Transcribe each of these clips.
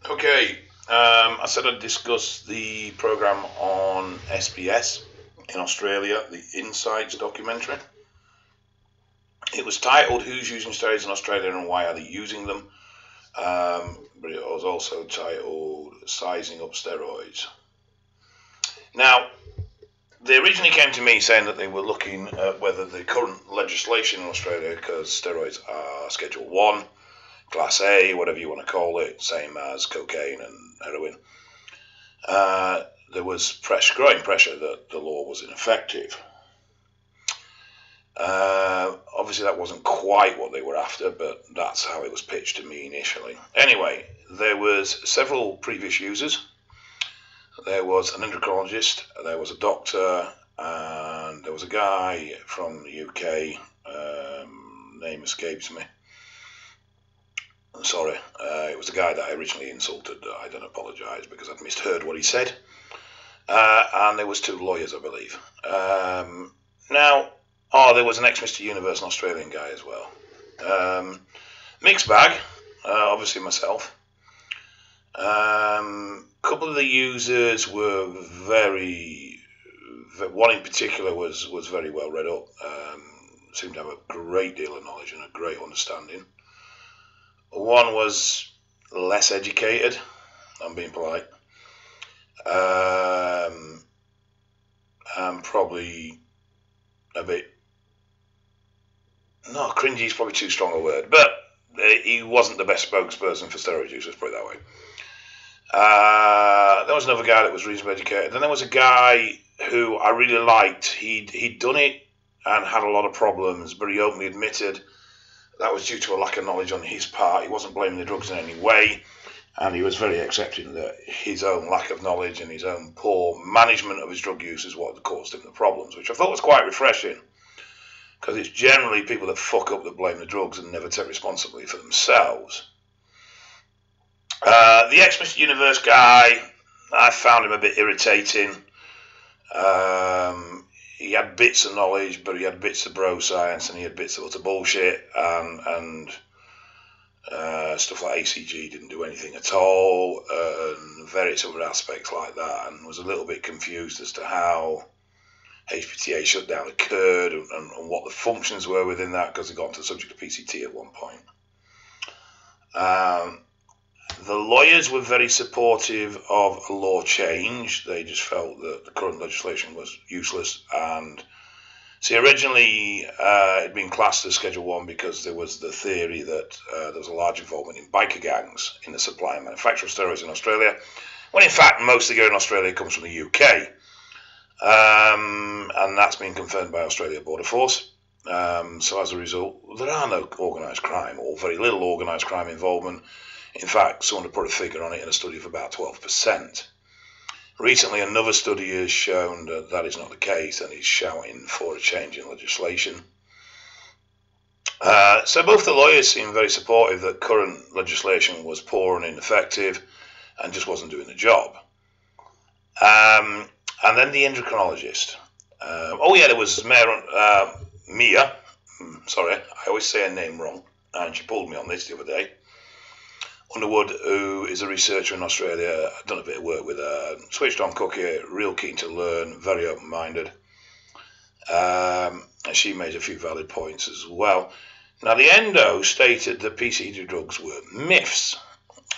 Okay, I said I'd discuss the programme on SBS in Australia, the Insights documentary. It was titled Who's Using Steroids in Australia and Why Are They Using Them? But it was also titled Sizing Up Steroids. Now, they originally came to me saying that they were looking at whether the current legislation in Australia, because steroids are Schedule 1, Class A, whatever you want to call it, same as cocaine and heroin, there was growing pressure that the law was ineffective. Obviously, that wasn't quite what they were after, but that's how it was pitched to me initially. Anyway, there was several previous users. There was an endocrinologist, there was a doctor, and there was a guy from the UK, name escapes me. Sorry, it was the guy that I originally insulted. I don't apologise because I'd misheard what he said. And there was 2 lawyers, I believe. There was an ex-Mr. Universe, an Australian guy as well. Mixed bag, obviously myself. Couple of the users were one in particular was very well read up, seemed to have a great deal of knowledge and a great understanding. One was less educated, I'm being polite, and probably a bit, no, cringy is probably too strong a word, but he wasn't the best spokesperson for steroid use, let's put it that way. There was another guy that was reasonably educated. Then there was a guy who I really liked. He'd done it and had a lot of problems, but he openly admitted that was due to a lack of knowledge on his part. He wasn't blaming the drugs in any way, and he was very accepting that his own lack of knowledge and his own poor management of his drug use is what caused him the problems, which I thought was quite refreshing, because it's generally people that fuck up that blame the drugs and never take responsibility for themselves. The ex-Mr. Universe guy, I found him a bit irritating. He had bits of knowledge, but he had bits of bro science, and he had bits of utter bullshit, and stuff like ACG didn't do anything at all, and various other aspects like that, and was a little bit confused as to how HPTA shutdown occurred and what the functions were within that, because he got into the subject of PCT at one point. The lawyers were very supportive of a law change. They just felt that the current legislation was useless. And see, originally it had been classed as Schedule 1 because there was the theory that there was a large involvement in biker gangs in the supply and manufacture of steroids in Australia, when in fact most of the gear in Australia comes from the UK. And that's been confirmed by Australia Border Force. So as a result, there are no organised crime, or very little organised crime involvement. In fact, someone put a figure on it in a study of about 12%. Recently, another study has shown that that is not the case, and is shouting for a change in legislation. So both the lawyers seem very supportive that current legislation was poor and ineffective and just wasn't doing the job. And then the endocrinologist. There was Mia. Sorry, I always say her name wrong, and she pulled me on this the other day. Underwood, who is a researcher in Australia. I've done a bit of work with her. Switched on cookie, real keen to learn, very open-minded. And she made a few valid points as well. Now, the endo stated that PCT drugs were myths,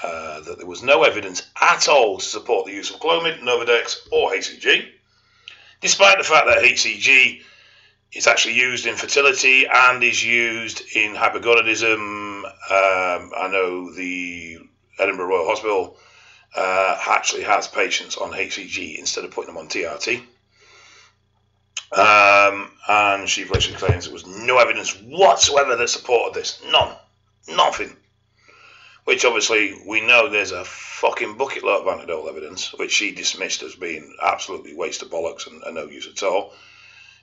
that there was no evidence at all to support the use of Clomid, Novadex, or HCG, despite the fact that HCG is actually used in fertility and is used in hypogonadism. I know the Edinburgh Royal Hospital actually has patients on HCG instead of putting them on TRT. And she basically claims there was no evidence whatsoever that supported this. None. Nothing. Which obviously we know there's a fucking bucket load of anecdotal evidence, which she dismissed as being absolutely waste of bollocks and no use at all.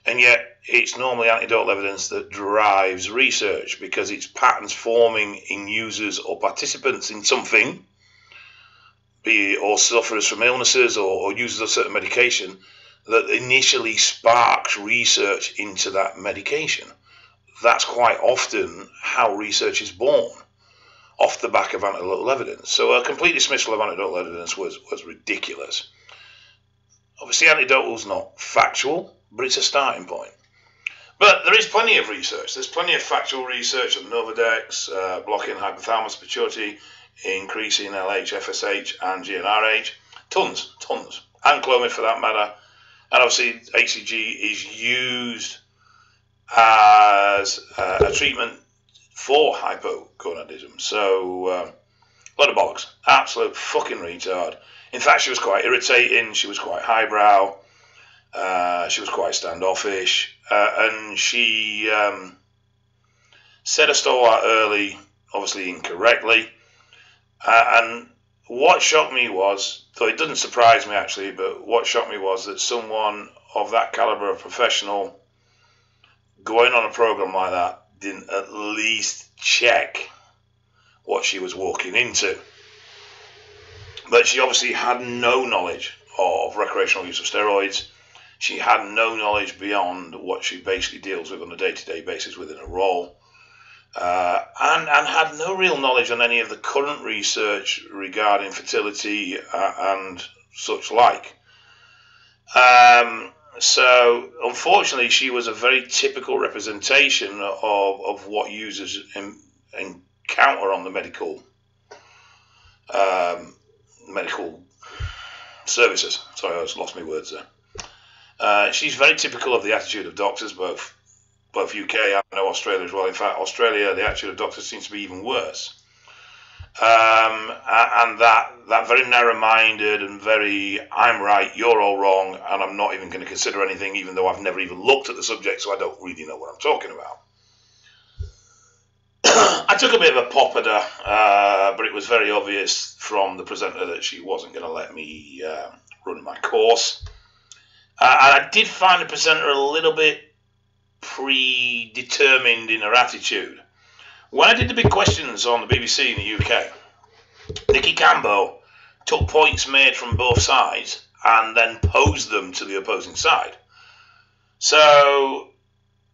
And yet it's normally anecdotal evidence that drives research, because it's patterns forming in users or participants in something, be it or sufferers from illnesses or users of certain medication, that initially sparks research into that medication. That's quite often how research is born. off the back of anecdotal evidence. So a complete dismissal of anecdotal evidence was ridiculous. Obviously, anecdotal's not factual, but it's a starting point. But there is plenty of research. There's plenty of factual research on Novadex, blocking hypothalamus pituitary, increasing LH, FSH, and GnRH. Tons. And Clomid for that matter. And obviously, HCG is used as a treatment for hypogonadism. So, a lot of bollocks. Absolute fucking retard. In fact, she was quite irritating. She was quite highbrow. She was quite standoffish. And she said a stole out early, obviously incorrectly. And what shocked me was, though it doesn't surprise me actually, but what shocked me was that someone of that caliber of professional going on a program like that didn't at least check what she was walking into. But she obviously had no knowledge of recreational use of steroids. She had no knowledge beyond what she basically deals with on a day-to-day basis within a role. And had no real knowledge on any of the current research regarding fertility and such like. So, unfortunately, she was a very typical representation of what users encounter on the medical services. Sorry, I just lost my words there. She's very typical of the attitude of doctors, both UK, I know Australia as well. In fact, Australia, the attitude of doctors seems to be even worse. And that very narrow-minded and very, I'm right, you're all wrong, and I'm not even going to consider anything, even though I've never even looked at the subject, so I don't really know what I'm talking about. I took a bit of a pop at her, but it was very obvious from the presenter that she wasn't going to let me run my course. And I did find the presenter a little bit predetermined in her attitude. When I did the big questions on the BBC in the UK, Nicky Campbell took points made from both sides and then posed them to the opposing side. So,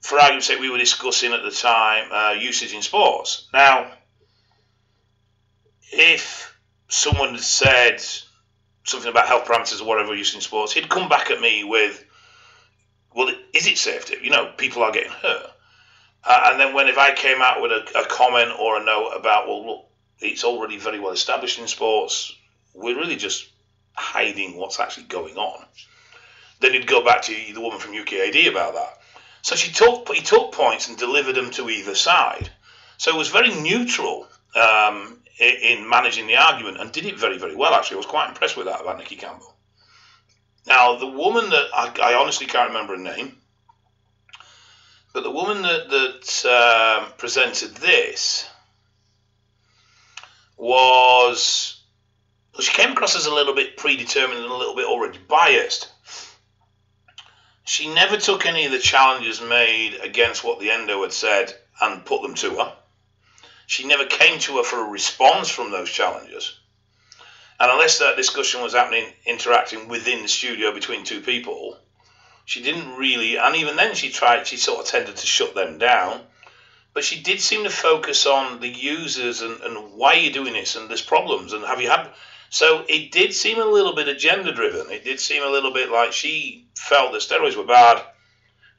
for argument's sake, we were discussing at the time usage in sports. Now, if someone had said something about health parameters or whatever used in sports, he'd come back at me with, well, is it safe to? You know, people are getting hurt. And then if I came out with a comment or a note about, well, look, it's already very well established in sports, we're really just hiding what's actually going on, then he'd go back to the woman from UKAD about that. So he took points and delivered them to either side. So it was very neutral in managing the argument and did it very, very well, actually. I was quite impressed with that about Nicky Campbell. Now, the woman that, I honestly can't remember her name, but the woman that presented this she came across as a little bit predetermined and a little bit already biased. She never took any of the challenges made against what the endo had said and put them to her. She never came to her for a response from those challenges. And unless that discussion was happening, interacting within the studio between two people, she didn't really, and even then she sort of tended to shut them down. But she did seem to focus on the users and why you're doing this and there's problems and have you had. So it did seem a little bit agenda driven. It did seem a little bit like she felt that steroids were bad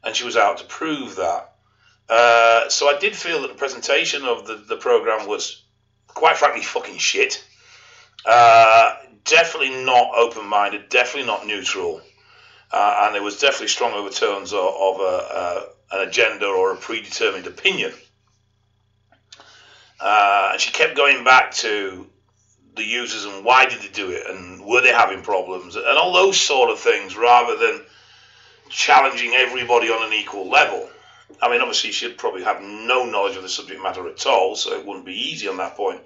and she was out to prove that. So I did feel that the presentation of the program was, quite frankly, fucking shit. Definitely not open-minded, definitely not neutral. And there was definitely strong overtones of an agenda or a predetermined opinion. And she kept going back to the users and why did they do it and were they having problems and all those sort of things rather than challenging everybody on an equal level. I mean, obviously she'd probably have no knowledge of the subject matter at all, so it wouldn't be easy on that point.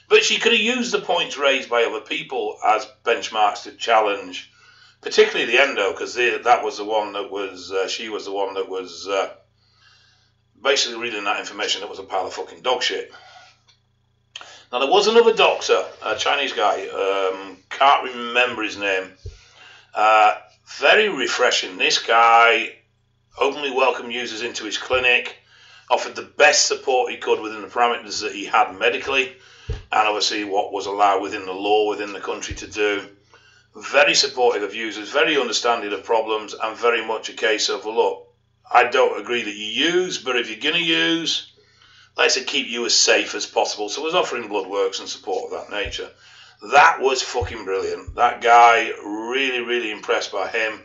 But she could have used the points raised by other people as benchmarks to challenge, particularly the endo, because that was the one that was, she was the one that was basically reading that information that was a pile of fucking dog shit. Now, there was another doctor, a Chinese guy, can't remember his name, very refreshing. This guy openly welcomed users into his clinic, offered the best support he could within the parameters that he had medically. and obviously what was allowed within the law within the country to do. Very supportive of users, very understanding of problems, and very much a case of, well, look, I don't agree that you use, but if you're going to use, let's keep you as safe as possible. So I was offering blood works and support of that nature. That was fucking brilliant. That guy, really, really impressed by him,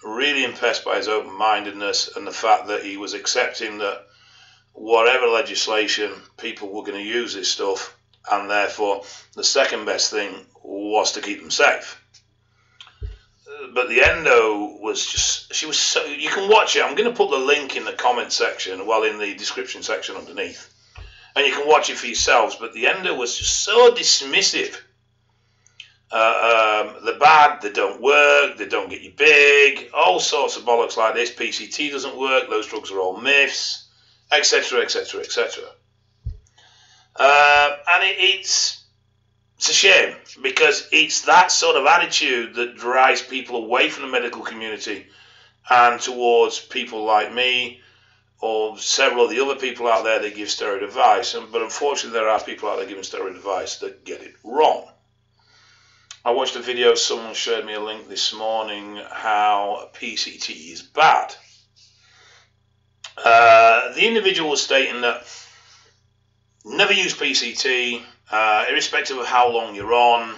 really impressed by his open-mindedness and the fact that he was accepting that whatever legislation, people were going to use this stuff, and therefore the second best thing was to keep them safe. But the endo was just, she was so, you can watch it. I'm going to put the link in the comment section, well, in the description section underneath, and you can watch it for yourselves. But the endo was just so dismissive. They're bad, they don't work, they don't get you big, all sorts of bollocks like this. PCT doesn't work, those drugs are all myths, etc, etc, etc. And it's a shame, because it's that sort of attitude that drives people away from the medical community and towards people like me or several of the other people out there that give steroid advice. But unfortunately, there are people out there giving steroid advice that get it wrong. I watched a video, someone showed me a link this morning, how PCT is bad. The individual was stating that never use PCT, irrespective of how long you're on.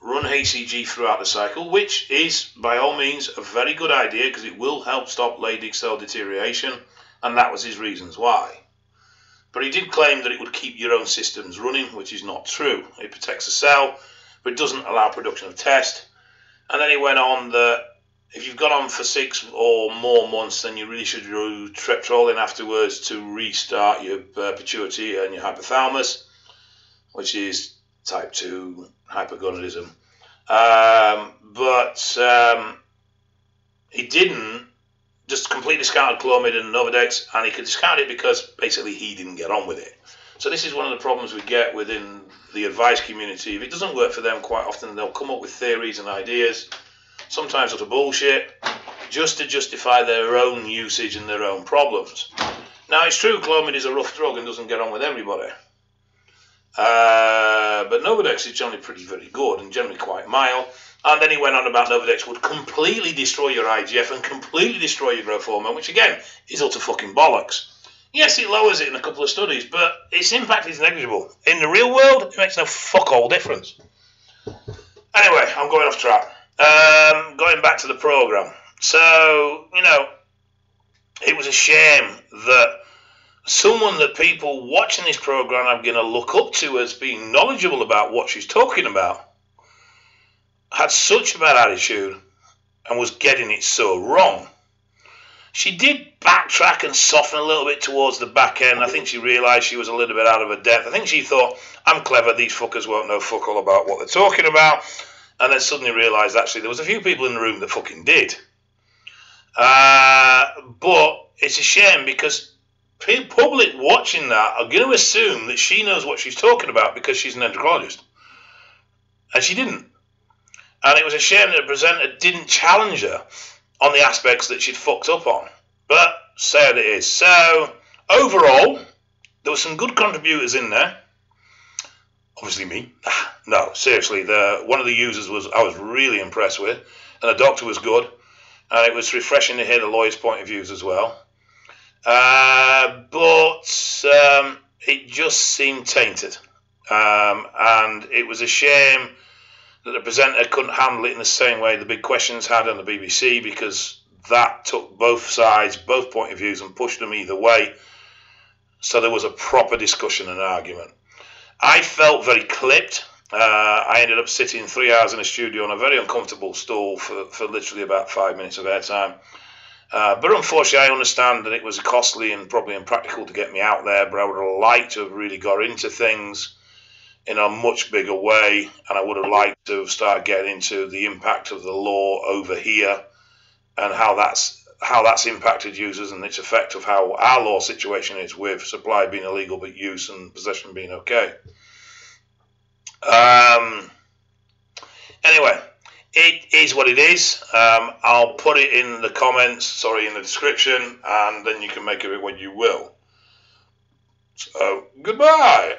Run HCG throughout the cycle, which is, by all means, a very good idea because it will help stop Leydig cell deterioration, and that was his reasons why. But he did claim that it would keep your own systems running, which is not true. It protects the cell, but it doesn't allow production of test. And then he went on that if you've gone on for 6 or more months, then you really should do treptrolin afterwards to restart your pituitary and your hypothalamus, which is type 2 hypogonadism. But he didn't just completely discounted Clomid and Novadex, and he could discount it because basically he didn't get on with it. So this is one of the problems we get within the advice community. If it doesn't work for them, quite often they'll come up with theories and ideas, sometimes utter bullshit, just to justify their own usage and their own problems. Now, it's true Clomid is a rough drug and doesn't get on with everybody. But Novadex is generally very good and generally quite mild. And then he went on about Novadex would completely destroy your IGF and completely destroy your growth hormone, which again is utter fucking bollocks. Yes, it lowers it in a couple of studies, but its impact is negligible. In the real world, it makes no fuck all difference. Anyway, I'm going off track. Going back to the program. So, you know, it was a shame that someone that people watching this program are going to look up to as being knowledgeable about what she's talking about had such a bad attitude and was getting it so wrong. She did backtrack and soften a little bit towards the back end. I think she realised she was a little bit out of her depth. I think she thought, I'm clever, these fuckers won't know fuck all about what they're talking about. And then suddenly realised, actually, there was a few people in the room that fucking did. But it's a shame because public watching that are going to assume that she knows what she's talking about because she's an endocrinologist. And she didn't. And it was a shame that the presenter didn't challenge her on the aspects that she'd fucked up on. But sad it is. So, overall, there were some good contributors in there. Obviously me. No, seriously, one of the users I was really impressed with. And the doctor was good. And it was refreshing to hear the lawyer's point of views as well. But it just seemed tainted. And it was a shame that the presenter couldn't handle it in the same way the Big Questions had on the BBC, because that took both sides, both point of views, and pushed them either way. So there was a proper discussion and argument. I felt very clipped. I ended up sitting 3 hours in a studio on a very uncomfortable stool for literally about 5 minutes of airtime. But unfortunately, I understand that it was costly and probably impractical to get me out there, but I would have liked to have really got into things in a much bigger way, and I would have liked to have started getting into the impact of the law over here and how that's impacted users and its effect of how our law situation is with supply being illegal but use and possession being okay. Anyway, it is what it is. I'll put it in the comments, in the description, and then you can make of it what you will. So, goodbye.